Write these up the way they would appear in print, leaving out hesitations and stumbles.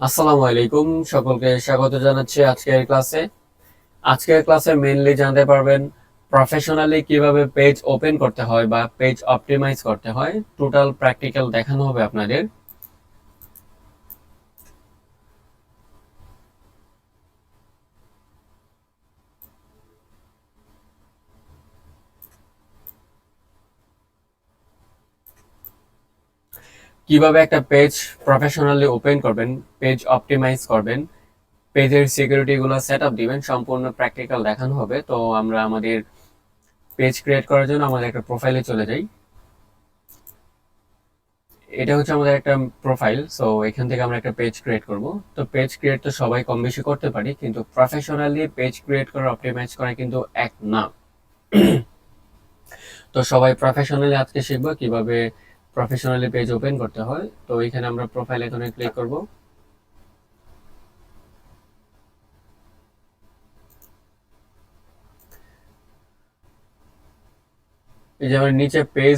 আসসালামু আলাইকুম, সকলকে স্বাগত জানাচ্ছি আজকের ক্লাসে মেইনলি জানতে পারবেন প্রফেশনালি কিভাবে পেজ ওপেন করতে হয় বা পেজ অপটিমাইজ করতে হয়। টোটাল প্র্যাকটিক্যাল দেখানো হবে আপনাদের। কিভাবে একটা পেজ প্রফেশনালি ওপেন করবেন, পেজ অপটিমাইজ করবেন, পেজের সিকিউরিটি গুলো সেট আপ দিবেন, সম্পূর্ণ প্র্যাকটিক্যাল দেখানো হবে। তো আমরা আমাদের পেজ ক্রিয়েট করার জন্য আমাদের একটা প্রোফাইলে চলে যাই। এটা হচ্ছে আমাদের একটা প্রোফাইল। সো এখান থেকে আমরা একটা পেজ ক্রিয়েট করব। তো পেজ ক্রিয়েট তো সবাই কম বেশি করতে পারি, কিন্তু প্রফেশনালি পেজ ক্রিয়েট করা, অপটিমাইজ করা কিন্তু এক না। তো সবাই প্রফেশনালি আজকে শিখবো কিভাবে প্রফেশনালি পেজ ওপেন করতে হয়। তো এখানে আমরা প্রোফাইল আইকনে ক্লিক করব। এই যে আমরা নিচে পেজ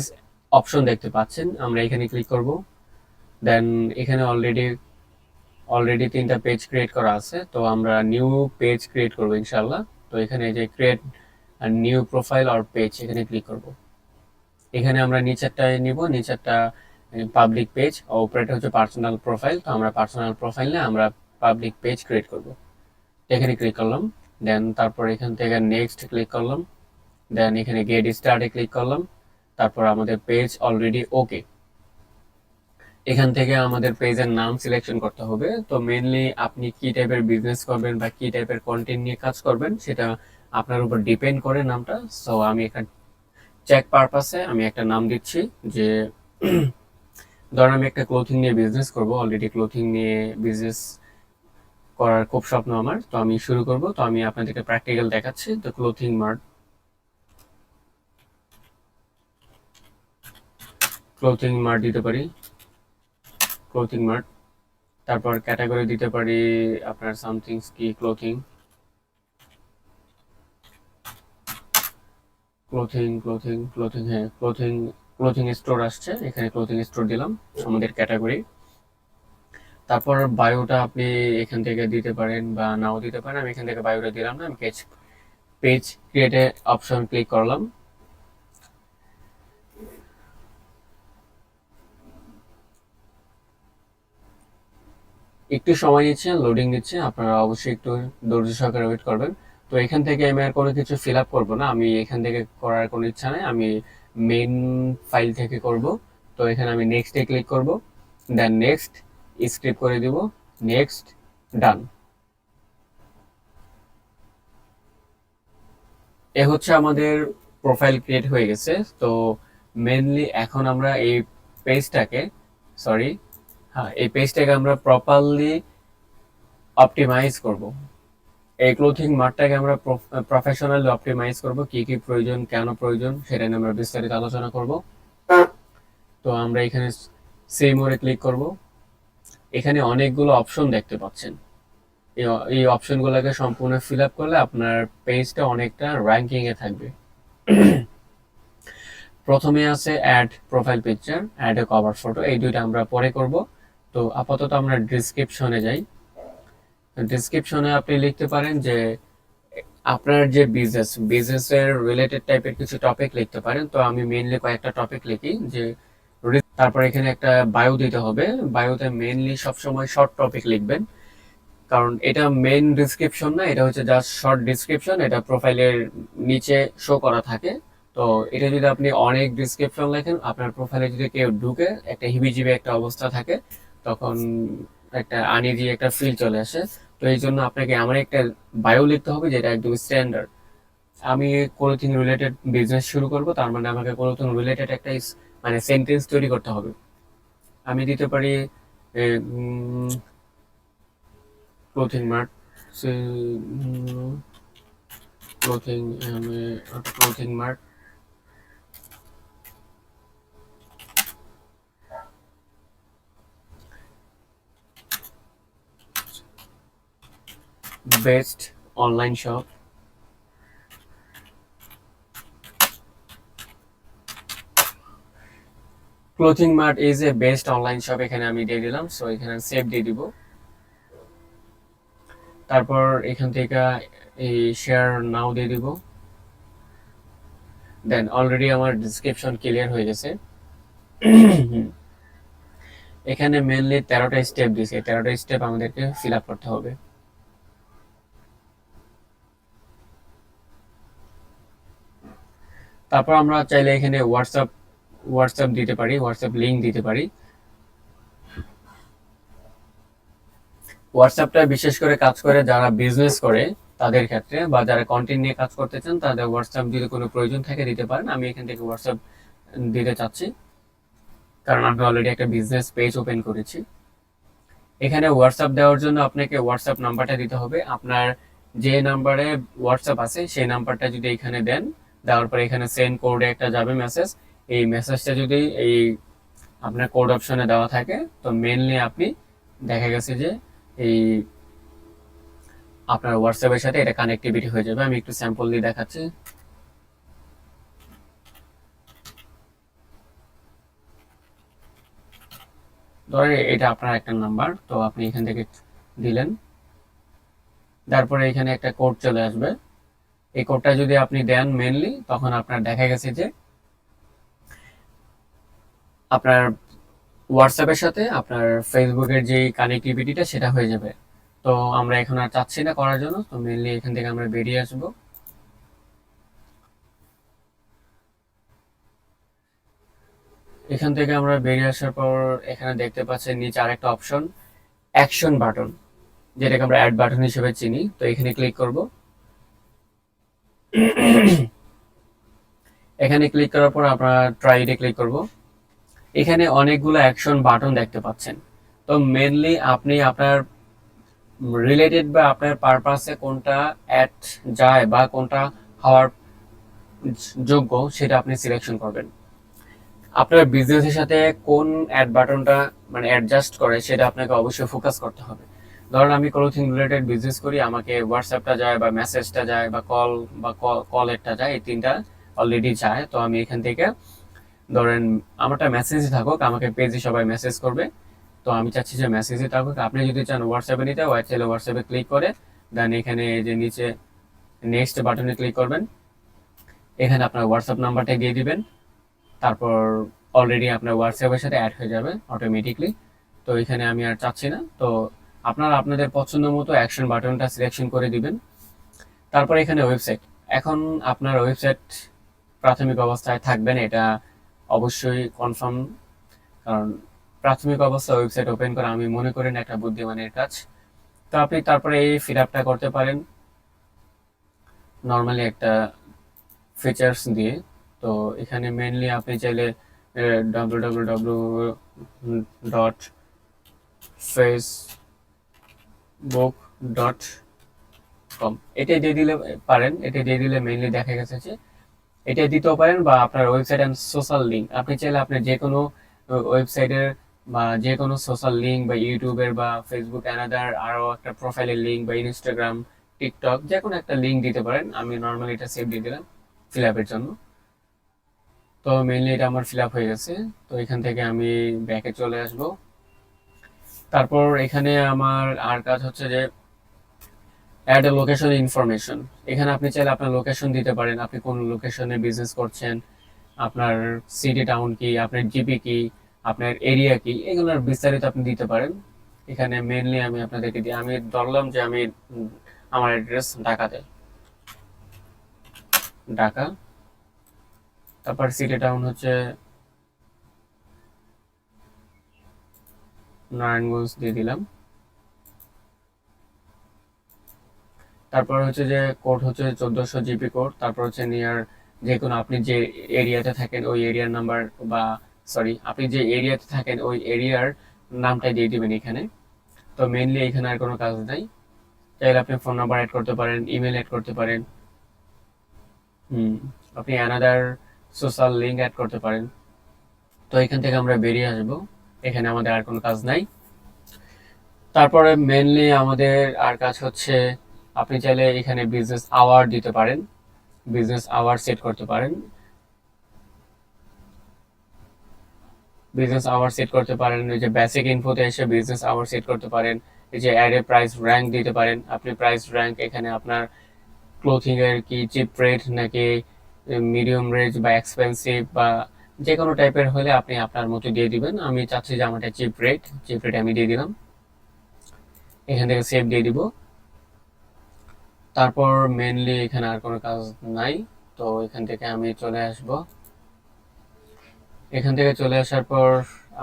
অপশন দেখতে পাচ্ছেন, আমরা এখানে ক্লিক করব। দেন এখানে অলরেডি 3টা পেজ ক্রিয়েট করা আছে, তো আমরা নিউ পেজ ক্রিয়েট করব ইনশাআল্লাহ। তো এখানে যে create new profile or page, এখানে ক্লিক করব। এখানে আমরা নিচেরটায় নিব, নিচেরটা পাবলিক পেজ, উপরেটা হচ্ছে পার্সোনাল প্রোফাইল। তো আমরা পার্সোনাল প্রোফাইল নিয়ে আমরা পাবলিক পেজ ক্রিয়েট করব। এখানে ক্লিক করলাম। দেন তারপর এখান থেকে নেক্সট ক্লিক করলাম। দেন এখানে গেট স্টার্টে ক্লিক করলাম। তারপর আমাদের পেজ অলরেডি ওকে। এখান থেকে আমাদের পেজের নাম সিলেকশন করতে হবে। তো মেইনলি আপনি কি টাইপের বিজনেস করবেন বা কি টাইপের কন্টেন্ট নিয়ে কাজ করবেন সেটা আপনার উপর ডিপেন্ড করে নামটা। সো আমি এখানে চেক পারপাসে আমি একটা নাম দিচ্ছি যে ধরেন আমি একটা ক্লোথিং নিয়ে বিজনেস করব। অলরেডি ক্লোথিং নিয়ে বিজনেস করার খুব স্বপ্ন আমার, তো আমি শুরু করব। তো আমি আপনাদেরকে প্র্যাকটিক্যাল দেখাচ্ছি। তো ক্লোথিং মার্ট দিতে পারি, ক্লোথিং মার্ট। তারপর ক্যাটাগরি দিতে পারি আপনার সামথিং কি ক্লোথিং, ক্লোথিং, হ্যাঁ ক্লোথিং, ক্লোথিং স্টোর আসছে, এখানে ক্লোথিং স্টোর দিলাম আমাদের ক্যাটাগরি। তারপর বায়োটা আপনি এখান থেকে দিতে পারেন বা নাও দিতে পারেন। আমি এখান থেকে বায়োটা দিলাম না, আমি পেজ ক্রিয়েটে অপশন ক্লিক করলাম। একটু সময় নিচ্ছে, লোডিং নিচ্ছে, আপনারা অবশ্যই একটু ধৈর্য সহকারে ওয়েট করবেন। তো এখান থেকে আমি আর কোনো কিছু ফিল আপ করবো না, আমি এখান থেকে করার কোনো ইচ্ছা নেই, আমি মেইন ফাইল থেকে করব। তো এখানে আমি নেক্সটে ক্লিক করব। দেন নেক্সট স্ক্রিপ্ট করে দিব, নেক্সট, ডান। এ হচ্ছে আমাদের প্রোফাইল ক্রিয়েট হয়ে গেছে। তো মেনলি এখন আমরা এই পেজটাকে, সরি, হ্যাঁ এই পেজটাকে আমরা প্রপারলি অপটিমাইজ করব। এই ক্লোথিং মার্টটাকে আমরা প্রফেশনালি অপটিমাইজ করব। কি কি প্রয়োজন, কেন প্রয়োজন, সেটা নিয়ে আমরা বিস্তারিত আলোচনা করব। তো আমরা এখানে সেম ওরে ক্লিক করব। এখানে অনেকগুলো অপশন দেখতে পাচ্ছেন। এই অপশনগুলোকে সম্পূর্ণ ফিল আপ করলে আপনার পেজটা অনেকটা র্যাঙ্কিং এ থাকবে। প্রথমে আছে add profile picture, add a cover photo, এই দুইটা আমরা পরে করব। তো আপাতত আমরা ডিসক্রিপশনে যাই। ডিসক্রিপশনে আপনি লিখতে পারেন যে আপনার যে বিজনেসের রিলেটেড টাইপের কিছু টপিক লিখতে পারেন। তো আমি মেইনলি কয়েকটা টপিক লিখি যে তারপর এখানে একটা বায়ো দিতে হবে। বায়োতে মেইনলি সবসময় শর্ট টপিক লিখবেন, কারণ এটা মেইন ডিসক্রিপশন না, এটা হচ্ছে জাস্ট শর্ট ডিসক্রিপশন, এটা প্রোফাইলের নিচে শো করা থাকে। তো এটা যদি আপনি অনেক ডিসক্রিপশন লেখেন, আপনার প্রোফাইলে যদি কেউ ঢুকে একটা হিবিজিবি একটা অবস্থা থাকে, তখন একটা আনইজি একটা ফিল চলে আসে। তো এই জন্য আপনাকে এমন একটা বায়ো লিখতে হবে যেটা একদম স্ট্যান্ডার্ড। আমি ক্লোথিং রিলেটেড বিজনেস শুরু করব, তার মানে আমাকে ক্লোথিং রিলেটেড একটা মানে সেন্টেন্স তৈরি করতে হবে। আমি দিতে পারি clothing mart, clothing, clothing mart, best online shop. Clothing mart is a best online shop, এখানে আমি দিয়ে দিলাম। সো এখানে সেভ দিয়ে দিব। তারপর এখান থেকে এই শেয়ার নাও দিয়ে দিব। দেন অলরেডি আমার ডিসক্রিপশন ক্লিয়ার হয়ে গেছে। এখানে মেনলি 13টা স্টেপ দিয়েছে, 13টা স্টেপ আমাদেরকে ফিল আপ করতে হবে। তারপর আমরা চাইলে এখানে হোয়াটসঅ্যাপ দিতে পারি, হোয়াটসঅ্যাপ লিঙ্ক দিতে পারি। হোয়াটসঅ্যাপটা বিশেষ করে কাজ করে যারা বিজনেস করে তাদের ক্ষেত্রে, বা যারা কন্টেন্ট নিয়ে কাজ করতে চান তাদের হোয়াটসঅ্যাপ যদি কোনো প্রয়োজন থাকে দিতে পারেন। আমি এখান থেকে হোয়াটসঅ্যাপ দিতে চাচ্ছি, কারণ আমি অলরেডি একটা বিজনেস পেজ ওপেন করেছি। এখানে হোয়াটসঅ্যাপ দেওয়ার জন্য আপনাকে হোয়াটসঅ্যাপ নাম্বারটা দিতে হবে। আপনার যে নাম্বারে হোয়াটসঅ্যাপ আছে সেই নাম্বারটা যদি এখানে দেন, দেওয়ার পরে এখানে সেন্ড কোডে একটা যাবে মেসেজ। এই মেসেজটা যদি এই আপনার কোড অপশনে দেওয়া থাকে, তো মেনলি আপনি দেখা গেছে যে এই আপনার হোয়াটসঅ্যাপের সাথে এটা কানেক্টিভিটি হয়ে যাবে। আমি একটু স্যাম্পল দিয়ে দেখাচ্ছি। ধরে এটা আপনার একটা নাম্বার, তো আপনি এখান থেকে দিলেন, তারপরে এখানে একটা কোড চলে আসবে। এই কোডটা যদি আপনি দেন মেনলি, তখন আপনার দেখা গেছে যে আপনার হোয়াটসঅ্যাপের সাথে আপনার ফেসবুকের যে কানেক্টিভিটিটা সেটা হয়ে যাবে। তো আমরা এখন আর চাচ্ছি না করার জন্য, তো মেনলি এখান থেকে আমরা বেরিয়ে আসবো। এখান থেকে আমরা বেরিয়ে আসার পর এখানে দেখতে পাচ্ছেন নিচে আরেকটা অপশন, অ্যাকশন বাটন, যেটাকে আমরা অ্যাড বাটন হিসেবে চিনি। তো এখানে ক্লিক করব। এখানে ক্লিক করার পর আমরা ট্রাইডে ক্লিক করব। এখানে অনেকগুলো অ্যাকশন বাটন দেখতে পাচ্ছেন। তো মেনলি আপনি আপনার রিলেটেড বা আপনার পারপাসে কোনটা অ্যাড যায় বা কোনটা হওয়ার যোগ্য সেটা আপনি সিলেকশন করবেন। আপনার বিজনেসের সাথে কোন অ্যাড বাটনটা মানে অ্যাডজাস্ট করে সেটা আপনাকে অবশ্যই ফোকাস করতে হবে। ধরুন আমি ক্লোথিং রিলেটেড বিজনেস করি, আমাকে হোয়াটসঅ্যাপটা যায় বা মেসেজটা যায় বা কলেরটা যায়, এই তিনটা অলরেডি যায়। তো আমি এখান থেকে ধরেন আমারটা মেসেজই থাকুক, আমাকে পেজে সবাই মেসেজ করবে, তো আমি চাচ্ছি যে মেসেজে থাকুক। আপনি যদি চান হোয়াটসঅ্যাপে নিতে, চাইলে হোয়াটসঅ্যাপে ক্লিক করে দেন এখানে যে নিচে নেক্সট বাটনে ক্লিক করবেন। এখানে আপনার হোয়াটসঅ্যাপ নাম্বারটা দিয়ে দিবেন, তারপর অলরেডি আপনার হোয়াটসঅ্যাপের সাথে অ্যাড হয়ে যাবে অটোমেটিকলি। তো এখানে আমি আর চাচ্ছি না। তো আপনারা আপনাদের পছন্দ মতো অ্যাকশন বাটনটা সিলেকশন করে দিবেন। তারপর এখানে ওয়েবসাইট, এখন আপনার ওয়েবসাইট প্রাথমিক অবস্থায় থাকবেন, এটা অবশ্যই কনফার্ম, কারণ প্রাথমিক অবস্থায় ওয়েবসাইট ওপেন করা আমি মনে করি না একটা বুদ্ধিমানের কাজ। তো আপনি তারপরে এই ফিল আপটা করতে পারেন নর্মালি একটা ফিচার্স দিয়ে। তো এখানে মেনলি আপনি চাইলে www.facebook.com এটা দিয়ে দিলে পারেন। এটা দিয়ে দিলে মেইনলি দেখা গেছে যে এটা দিতেও পারেন, বা আপনার ওয়েবসাইট অ্যান্ড সোশ্যাল লিঙ্ক আপনি চাইলে আপনি যে কোনো ওয়েবসাইটের বা যে কোনো সোশ্যাল লিঙ্ক বা ইউটিউবের বা ফেসবুক অ্যানাদার আরও একটা প্রোফাইলের লিঙ্ক বা ইনস্টাগ্রাম, টিকটক, যে কোনো একটা লিঙ্ক দিতে পারেন। আমি নর্মালি এটা সেভ দিয়ে দিলাম ফিল আপের জন্য। তো মেইনলি এটা আমার ফিল আপ হয়ে গেছে। তো এখান থেকে আমি ব্যাকে চলে আসব। তারপর এখানে আমার আর কাজ হচ্ছে যে অ্যাড এ লোকেশন ইনফরমেশন। এখানে আপনি চাইলে আপনার লোকেশন দিতে পারেন, আপনি কোন লোকেশনে বিজনেস করছেন, আপনার সিটি টাউন কি, আপনার জিপি কি, আপনার এরিয়া কি, এগুলোর বিস্তারিত আপনি দিতে পারেন। এখানে মেনলি আমি আপনাদেরকে দিই, আমি ধরলাম যে আমি আমার অ্যাড্রেস ঢাকাতে, ঢাকা। তারপর সিটি টাউন হচ্ছে নারায়ণগঞ্জ দিয়ে দিলাম। তারপর হচ্ছে যে কোড হচ্ছে 1400 জিপি কোড। তারপর হচ্ছে নিয়ার যে কোনো আপনি যে এরিয়াতে থাকেন ওই এরিয়ার নাম্বার, বা সরি আপনি যে এরিয়াতে থাকেন ওই এরিয়ার নামটা দিয়ে দিবেন এখানে। তো মেইনলি এখানে আর কোনো কাজ নাই। চাইলে আপনি ফোন নাম্বার অ্যাড করতে পারেন, ইমেল অ্যাড করতে পারেন, আপনি অ্যানাদার সোশ্যাল লিঙ্ক অ্যাড করতে পারেন। তো এখান থেকে আমরা বেরিয়ে আসব, এখানে আমাদের আর কোনো কাজ নাই। তারপরে মেইনলি আমাদের আর কাজ হচ্ছে আপনি চাইলে এখানে বিজনেস আওয়ার দিতে পারেন, বিজনেস আওয়ার সেট করতে পারেন, বিজনেস আওয়ার সেট করতে পারেন। ওই যে বেসিক ইনফোতে এসে বিজনেস আওয়ার সেট করতে পারেন, এই যে অ্যাড এ প্রাইস র্যাঙ্ক দিতে পারেন আপনি। প্রাইস র্যাঙ্ক এখানে আপনার ক্লোথিং এর কি চিপ রেট নাকি মিডিয়াম রেঞ্জ বা এক্সপেন্সিভ বা যে কোনো টাইপের হলে আপনি আপনার মতো দিয়ে দিবেন। আমি চাচ্ছি যে আমারটা চিপ রেট আমি দিয়ে দিলাম, এখান থেকে সেভ দিয়ে দিব। তারপর মেনলি এখানে আর কোনো কাজ নাই, তো এখান থেকে আমি চলে আসব। এখান থেকে চলে আসার পর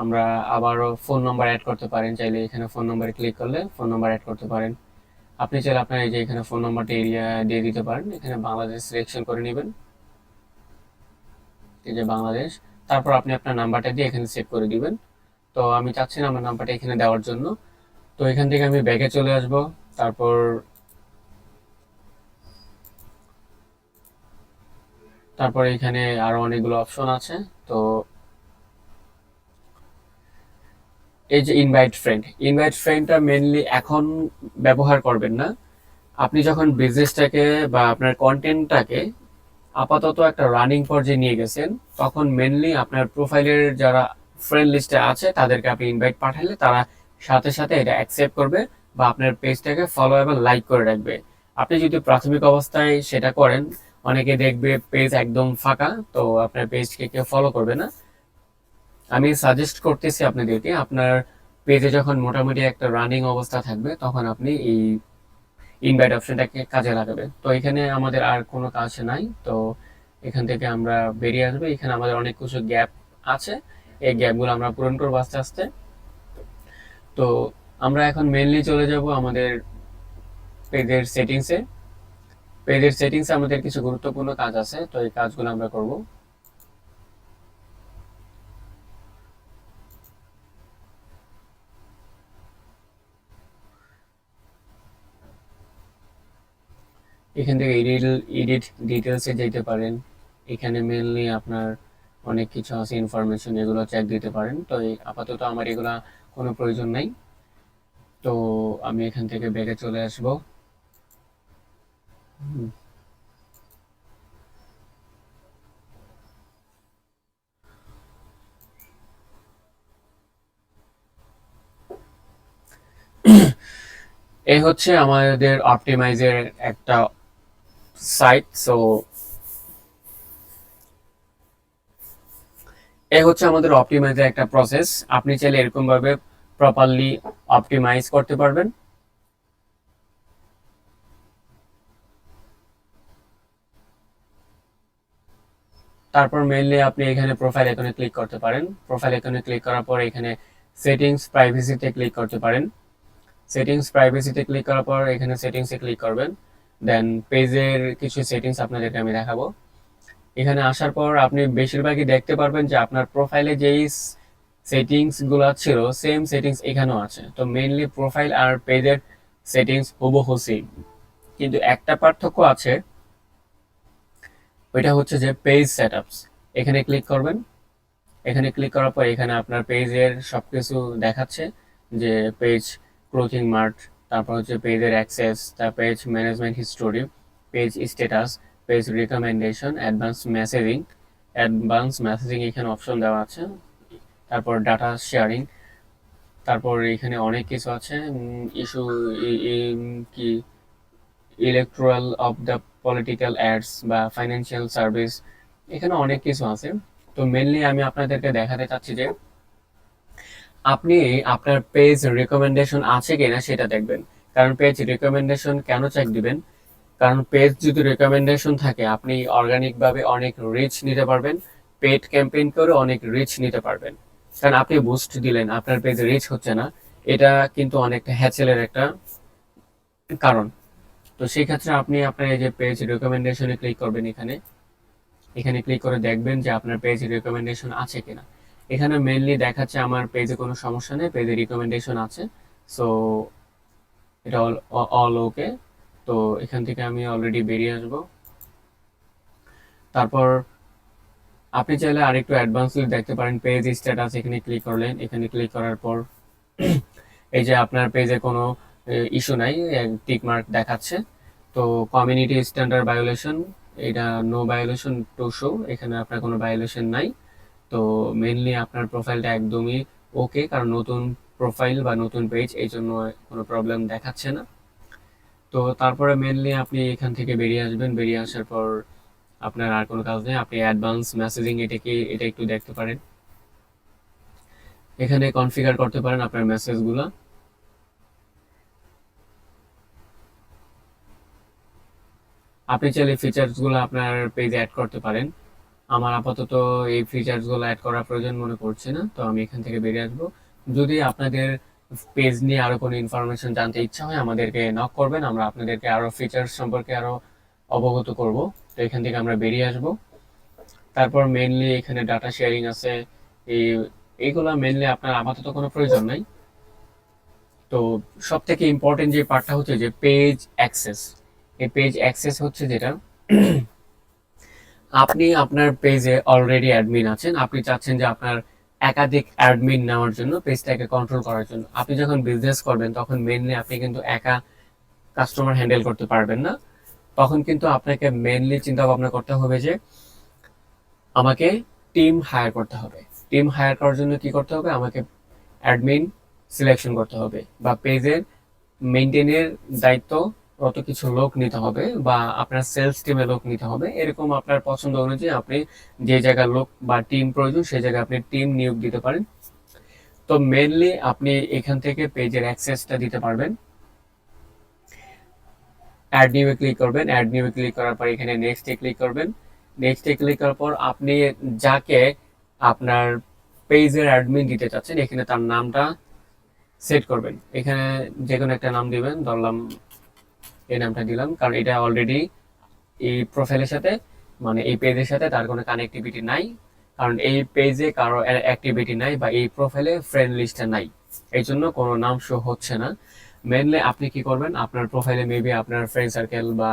আমরা আবারও ফোন নাম্বার অ্যাড করতে পারেন, চাইলে এখানে ফোন নাম্বারে ক্লিক করলে ফোন নাম্বার অ্যাড করতে পারেন। আপনি চাইলে আপনার এই যে এখানে ফোন নাম্বারটা এরিয়া দিয়ে দিতে পারেন, এখানে বাংলাদেশ সিলেকশন করে নেবেন, এই যে বাংলাদেশ। তারপর আপনি আপনার নাম্বারটা দিয়ে এখানে সেভ করে দিবেন। তো আমি চাচ্ছি না আমার নাম্বারটা এখানে দেওয়ার জন্য, তো এখান থেকে আমি ব্যাকে চলে আসব। তারপর তারপর এখানে আরো অনেকগুলো অপশন আছে। তো এই যে ইনভাইট ফ্রেন্ডটা মেনলি এখন ব্যবহার করবেন না। আপনি যখন বিজনেসটাকে বা আপনার কন্টেন্টটাকে আপাতত একটা রানিং পর্যায়ে নিয়ে গেছেন, তখন মেনলি আপনার প্রোফাইলের যারা ফ্রেন্ড লিস্টে আছে তাদেরকে আপনি ইনভাইট পাঠালে তারা সাথে সাথে এটা অ্যাকসেপ্ট করবে বা আপনার পেজটাকে ফলো এবং লাইক করে রাখবে। আপনি যদি প্রাথমিক অবস্থায় সেটা করেন, অনেকে দেখবে পেজ একদম ফাঁকা, তো আপনার পেজকে কেউ ফলো করবে না। আমি সাজেস্ট করতেছি আপনাদেরকে, আপনার পেজে যখন মোটামুটি একটা রানিং অবস্থা থাকবে তখন আপনি এই ইনভাইট অপশনটাকে কাজে লাগাবেন। তো এখানে আমাদের আর কোনো কাজ নাই, তো এখান থেকে আমরা বেরিয়ে আসবো। এখানে আমাদের অনেক কিছু গ্যাপ আছে, এই গ্যাপগুলো আমরা পূরণ করবো আস্তে আস্তে। তো আমরা এখন মেনলি চলে যাব আমাদের পেজের সেটিংসে। পেজের সেটিংসে আমাদের কিছু গুরুত্বপূর্ণ কাজ আছে, তো এই কাজগুলো আমরা করব। এখান থেকে এডিট ডিটেলসে যেতে পারেন। এখানে মেনলি আপনার অনেক কিছু আছে ইনফরমেশন, এগুলো চেক দিতে পারেন। তো আপাতত আমার এগুলা কোনো প্রয়োজন নাই, তো আমি এখান থেকে ব্যাকে চলে আসব। এই হচ্ছে আমাদের অপটিমাইজের একটা সাইট। সো এই হচ্ছে আমাদের অপটিমাইজের একটা প্রসেস। আপনি চাইলে এরকম ভাবে প্রপারলি অপটিমাইজ করতে পারবেন। তারপর মেইনলি আপনি এখানে প্রোফাইল আইকনে ক্লিক করতে পারেন। প্রোফাইল আইকনে ক্লিক করার পর এখানে সেটিংস প্রাইভেসিতে ক্লিক করতে পারেন। সেটিংস প্রাইভেসিতে ক্লিক করার পর এখানে সেটিংসে ক্লিক করবেন। দেন পেজের কিছু সেটিংস আপনাদেরকে আমি দেখাবো। এখানে আসার পর আপনি বেশিরভাগই দেখতে পারবেন যে আপনার প্রোফাইলে যেই সেটিংস গুলো ছিল সেম সেটিংস এখানেও আছে। তো মেইনলি প্রোফাইল আর পেজের সেটিংস হুবহু সেম, কিন্তু একটা পার্থক্য আছে, ওইটা হচ্ছে যে পেজ সেটআপস। এখানে ক্লিক করবেন। এখানে ক্লিক করার পর এখানে আপনার পেজের সবকিছু দেখাচ্ছে, যে পেজ ক্লোথিং মার্ট, তারপর হচ্ছে পেজের অ্যাক্সেস, তার page management history, page status, page recommendation, advance messaging এখানে অপশন দেওয়া আছে। তারপর ডাটা শেয়ারিং, তারপর এখানে অনেক কিছু আছে, ইস্যু কি electoral of the political ads বা ফাইন্যান্সিয়াল সার্ভিস, এখানে অনেক কিছু আছে। তো মেনলি আমি আপনাদেরকে দেখাতে চাচ্ছি যে আপনি আপনার পেজ রিকমেন্ডেশন আছে কিনা সেটা দেখবেন। কারণ পেজ রিকমেন্ডেশন কেন চেক দিবেন, কারণ পেজ যদি রিকমেন্ডেশন থাকে আপনি অর্গানিকভাবে অনেক রিচ নিতে পারবেন, পেড ক্যাম্পেইন করে অনেক রিচ নিতে পারবেন। কারণ আপনি বুস্ট দিলেন, আপনার পেজ রিচ হচ্ছে না, এটা কিন্তু অনেকটা হ্যাচেলের একটা কারণ। তো সেই ক্ষেত্রে আপনি আপনার এই যে পেজ রিকমেন্ডেশনে ক্লিক করবেন, এখানে এখানে ক্লিক করে দেখবেন যে আপনার পেজ রিকমেন্ডেশন আছে কিনা। এখানে মেইনলি দেখাচ্ছে আমার পেজে কোনো সমস্যা নেই, পেজে রিকমেন্ডেশন আছে। সো এটা অল ওকে। তো এখান থেকে আমি অলরেডি বেরিয়ে আসব। তারপর আপনি চাইলে আরেকটু অ্যাডভান্সলি দেখতে পারেন পেজ স্ট্যাটাস, এখানে ক্লিক করলেন। এখানে ক্লিক করার পর এই যে আপনার পেজে কোনো ইস্যু নাই, টিক মার্ক দেখাচ্ছে। তো কমিউনিটি স্ট্যান্ডার্ড ভায়োলেশন, এটা নো ভায়োলেশন টু শো, এখানে আপনার কোনো ভায়োলেশন নাই। তো মেনলি আপনার প্রোফাইলটা একদমই ওকে, কারণ নতুন প্রোফাইল বা নতুন পেজ, এই জন্য কোনো প্রবলেম দেখাচ্ছে না। তো তারপরে মেনলি আপনি এখান থেকে বেরিয়ে আসবেন। বেরিয়ে আসার পর আপনার আর কোনো কাজ নেই, আপনি অ্যাডভান্স মেসেজিং এটা একটু দেখতে পারেন। এখানে কনফিগার করতে পারেন আপনার মেসেজগুলো। আপনি চাইলে ফিচার্সগুলো আপনার পেজে অ্যাড করতে পারেন। আমার আপাতত এই ফিচার্সগুলো অ্যাড করার প্রয়োজন মনে করছে না, তো আমি এখান থেকে বেরিয়ে আসবো। যদি আপনাদের পেজ নিয়ে আরো কোনো ইনফরমেশন জানতে ইচ্ছা হয় আমাদেরকে নক করবেন, আমরা আপনাদেরকে আরো ফিচার্স সম্পর্কে আরো অবগত করব। তো এখান থেকে আমরা বেরিয়ে আসব। তারপর মেইনলি এখানে ডাটা শেয়ারিং আছে, এইগুলা মেইনলি আপনার আপাতত কোনো প্রয়োজন নাই। তো সব থেকে ইম্পর্টেন্ট যে পার্টটা হচ্ছে যে পেজ অ্যাক্সেস। এই পেজ অ্যাক্সেস হচ্ছে যেটা, আপনি আপনার পেজে অলরেডি অ্যাডমিন আছেন, আপনি চাচ্ছেন যে আপনার একাধিক অ্যাডমিন নেওয়ার জন্য, পেজটাকে কন্ট্রোল করার জন্য। আপনি যখন বিজনেস করবেন তখন মেইনলি আপনি কিন্তু একা কাস্টমার হ্যান্ডেল করতে পারবেন না। তখন কিন্তু আপনাকে মেইনলি চিন্তা ভাবনা করতে হবে যে আমাকে টিম হায়ার করতে হবে। টিম হায়ার করার জন্য কি করতে হবে, আমাকে অ্যাডমিন সিলেকশন করতে হবে বা পেজের মেইনটেনের দায়িত্ব কত কিছু লোক নিতে হবে, বা আপনার সেলস টিমে লোক নিতে হবে। এরকম আপনার পছন্দ অনুযায়ী আপনি যে জায়গায় লোক বা টিম প্রয়োজন সেই জায়গায় আপনি টিম নিয়োগ দিতে পারেন। তো মেইনলি আপনি এখান থেকে পেজের অ্যাক্সেসটা দিতে পারবেন। অ্যাড নিউয়ে ক্লিক করবেন। অ্যাড নিউয়ে ক্লিক করার পর এখানে নেক্সটে ক্লিক করবেন। নেক্সটে ক্লিক করার পর আপনি যাকে আপনার পেজের অ্যাডমিন দিতে চাচ্ছেন এখানে তার নামটা সেট করবেন। এখানে যে কোনো একটা নাম দিবেন, ধরলাম এই নামটা দিলাম, কারণ এটা অলরেডি এই প্রোফাইলের সাথে, মানে এই পেজের সাথে তার কোনো কানেক্টিভিটি নাই, কারণ এই পেজে কারো অ্যাক্টিভিটি নাই বা এই প্রোফাইলে ফ্রেন্ড লিস্টে নাই, এই জন্য কোনো নাম শো হচ্ছে না। মেনলি আপনি কি করবেন, আপনার প্রোফাইলে মেবি আপনার ফ্রেন্ড সার্কেল বা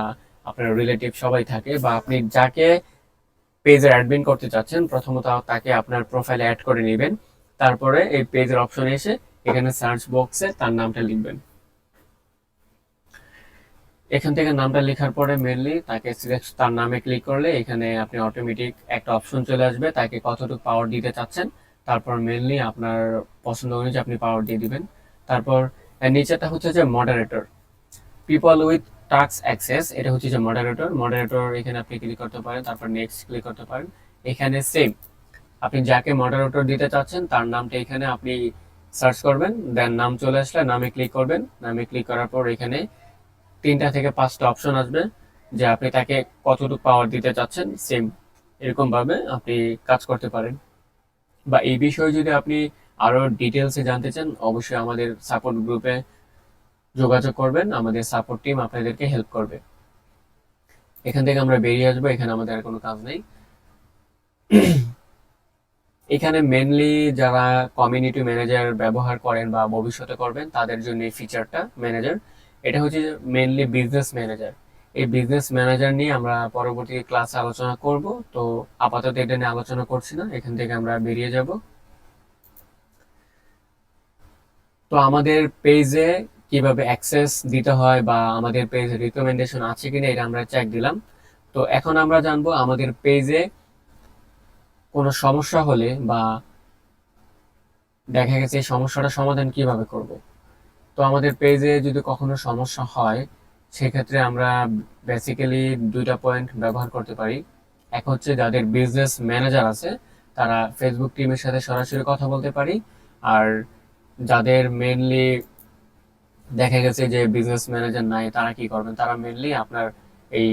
আপনার রিলেটিভ সবাই থাকে, বা আপনি যাকে পেজের অ্যাডমিন করতে চাচ্ছেন প্রথমত তাকে আপনার প্রোফাইলে অ্যাড করে নেবেন। তারপরে এই পেজের অপশনে এসে এখানে সার্চ বক্সে তার নামটা লিখবেন। এখান থেকে নামটা লেখার পরে মেনলি তাকে সিলেক্ট, তার নামে ক্লিক করলে এখানে আপনি অটোমেটিক একটা অপশন চলে আসবে তাকে কতটুকু পাওয়ার দিতে চাচ্ছেন। তারপর মেনলি আপনার পছন্দ অনুযায়ী আপনি পাওয়ার দিয়ে দিবেন। তারপর নিচেটা হচ্ছে যে moderator, people with task access, এটা হচ্ছে যে মডারেটর। মডারেটর এখানে আপনি ক্লিক করতে পারেন, তারপর নেক্সট ক্লিক করতে পারেন। এখানে সেম আপনি যাকে মডারেটর দিতে চাচ্ছেন তার নামটা এখানে আপনি সার্চ করবেন, দেন নাম চলে আসলে নামে ক্লিক করবেন। নামে ক্লিক করার পর এখানে 3টা থেকে 5টা অপশন আসবে যে আপনি তাকে কতটুকু পাওয়ার দিতে চাচ্ছেন। সেম এরকম ভাবে আপনি কাজ করতে পারেন। বা এই বিষয়ে যদি আপনি আরো ডিটেলসে জানতে চান অবশ্যই আমাদের সাপোর্ট গ্রুপে যোগাযোগ করবেন, আমাদের সাপোর্ট টিম আপনাদেরকে হেল্প করবে। এখান থেকে আমরা বেরিয়ে আসবো, এখানে আমাদের আর কোনো কাজ নেই। এখানে মেনলি যারা কমিউনিটি ম্যানেজার ব্যবহার করেন বা ভবিষ্যতে করবেন তাদের জন্য এই ফিচারটা ম্যানেজার। এটা হচ্ছে মেনলি বিজনেস ম্যানেজার। এই বিজনেস ম্যানেজার নিয়ে আমরা পরবর্তী ক্লাসে আলোচনা করব। তো আপাতত এটা নিয়ে আলোচনা করছি না, এখান থেকে আমরা বেরিয়ে যাব। তো আমাদের পেজে কিভাবে অ্যাক্সেস দিতে হয় বা আমাদের পেজ রিকমেন্ডেশন আছে কিনা এটা আমরা চেক দিলাম। তো এখন আমরা জানবো আমাদের পেজে কোনো সমস্যা হলে বা দেখা গেছে এই সমস্যাটা সমাধান কিভাবে করব। তো আমাদের পেজে যদি কখনো সমস্যা হয় সেক্ষেত্রে আমরা বেসিক্যালি 2টা পয়েন্ট ব্যবহার করতে পারি। এক হচ্ছে যাদের বিজনেস ম্যানেজার আছে তারা ফেসবুক টিমের সাথে সরাসরি কথা বলতে পারি। আর যাদের মেনলি দেখা গেছে যে বিজনেস ম্যানেজার নাই তারা কি করবেন, তারা মেনলি আপনার এই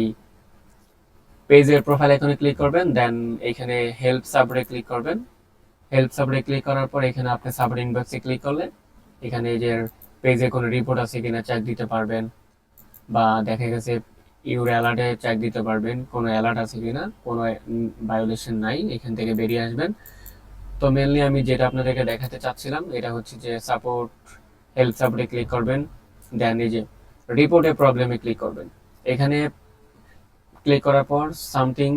পেজের প্রোফাইল আইকনে ক্লিক করবেন, দেন এখানে হেল্প সাবরে ক্লিক করবেন। হেল্প সাবরে ক্লিক করার পর এখানে আপনি সাবর ইনবক্সে ক্লিক করলে এখানে যে পেজে কোনো রিপোর্ট আছে কিনা চেক দিতে পারবেন, বা দেখা গেছে ইউর অ্যালার্টে চেক দিতে পারবেন কোনো অ্যালার্ট আছে কিনা, কোনো ভায়োলেশন নাই, এখান থেকে বেরিয়ে আসবেন। তো মেনলি আমি যেটা আপনাদেরকে দেখাতে চাচ্ছিলাম এটা হচ্ছে যে সাপোর্ট, হেল্প সাপোর্টে ক্লিক করবেন, দেন এই যে রিপোর্টে প্রবলেমে ক্লিক করবেন। এখানে ক্লিক করার পর সামথিং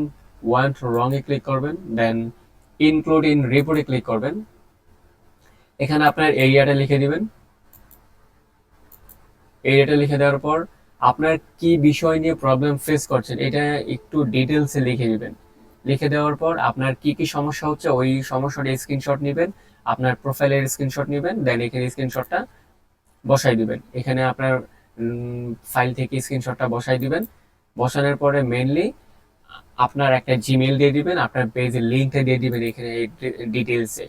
ওয়ান্ট রং এ ক্লিক করবেন, দেন ইনক্লুড ইন রিপোর্টে ক্লিক করবেন। এখানে আপনার এরিয়াটা লিখে দিবেন। এরিয়াটা লিখে দেওয়ার পর আপনার কি বিষয় নিয়ে প্রবলেম ফেস করছেন এটা একটু ডিটেলসে লিখে দিবেন। লিখে দেওয়ার পর আপনার কি কি সমস্যা হচ্ছে ওই সমস্যাটা স্ক্রিনশট নেবেন আপনার প্রোফাইলের স্ক্রিনশট নেবেন, দেন এখানে স্ক্রিনশটটা বসাই দিবেন। এখানে আপনার ফাইল থেকে স্ক্রিনশটটা বসাই দিবেন। বসানোর পরে মেইনলি আপনার একটা জিমেইল দিয়ে দিবেন, আপনার পেজের লিঙ্কটা দিয়ে দিবেন এখানে এই ডিটেলসে।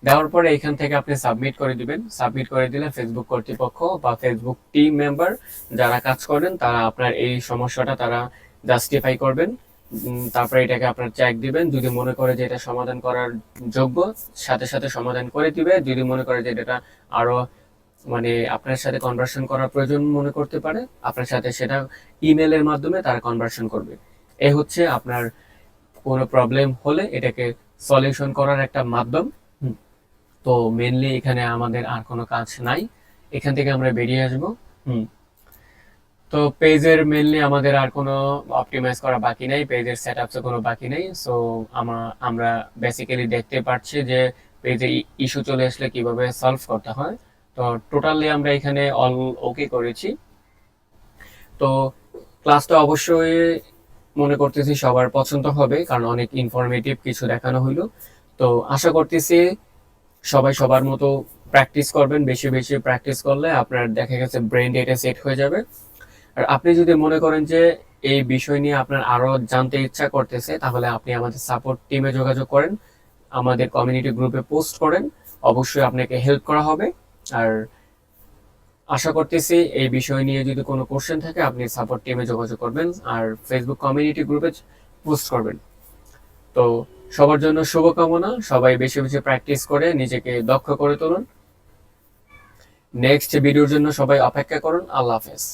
দেওয়ার পরে এখান থেকে আপনি সাবমিট করে দিবেন। সাবমিট করে দিলে ফেসবুক কর্তৃপক্ষ বা ফেসবুক টিম মেম্বার যারা কাজ করেন তারা আপনার এই সমস্যাটা তারা জাস্টিফাই করবেন। তারপরে এটাকে আপনার চেক দিবেন, যদি মনে করে যে এটা সমাধান করার যোগ্য সাথে সাথে সমাধান করে দিবে। যদি মনে করে যে এটা আরো মানে আপনার সাথে কনভার্সন করার প্রয়োজন মনে করতে পারে, আপনার সাথে সেটা ইমেলের মাধ্যমে তারা কনভার্সন করবে। এ হচ্ছে আপনার কোনো প্রবলেম হলে এটাকে সলিউশন করার একটা মাধ্যম। তো মেনলি এখানে আমাদের আর কোনো কাজ নাই, এখান থেকে আমরা বেরিয়ে আসবো। তো পেজের মেনলি আমাদের আর কোনো অপটিমাইজ করা বাকি নাই, পেজের সেটআপসে কোনো বাকি নেই। সো আমরা বেসিক্যালি দেখতে পাচ্ছি যে পেজে ইস্যু চলে আসলে কিভাবে সলভ করতে হয়। তো টোটালি আমরা এখানে অল ওকে করেছি। তো ক্লাসটা অবশ্যই মনে করতেছি সবার পছন্দ হবে, কারণ অনেক ইনফরমেটিভ কিছু দেখানো হইলো। তো আশা করতেছি সবাই সবার মতো প্র্যাকটিস করবেন। বেশি বেশি প্র্যাকটিস করলে আপনার দেখা গেছে ব্রেন এটা সেট হয়ে যাবে। আর আপনি যদি মনে করেন যে এই বিষয় নিয়ে আপনার আরো জানতে ইচ্ছা করতেছে, তাহলে আপনি আমাদের সাপোর্ট টিমে যোগাযোগ করেন, আমাদের কমিউনিটি গ্রুপে পোস্ট করেন, অবশ্যই আপনাকে হেল্প করা হবে। আর আশা করতেছি এই বিষয় নিয়ে যদি কোনো কোশ্চেন থাকে আপনি সাপোর্ট টিমে যোগাযোগ করবেন আর ফেসবুক কমিউনিটি গ্রুপে পোস্ট করবেন। তো সবার জন্য শুভকামনা, সবাই বেশি বেশি প্র্যাকটিস করে নিজেকে দক্ষ করে তুলুন। নেক্সট ভিডিওর জন্য সবাই অপেক্ষা করুন। আল্লাহ হাফেজ।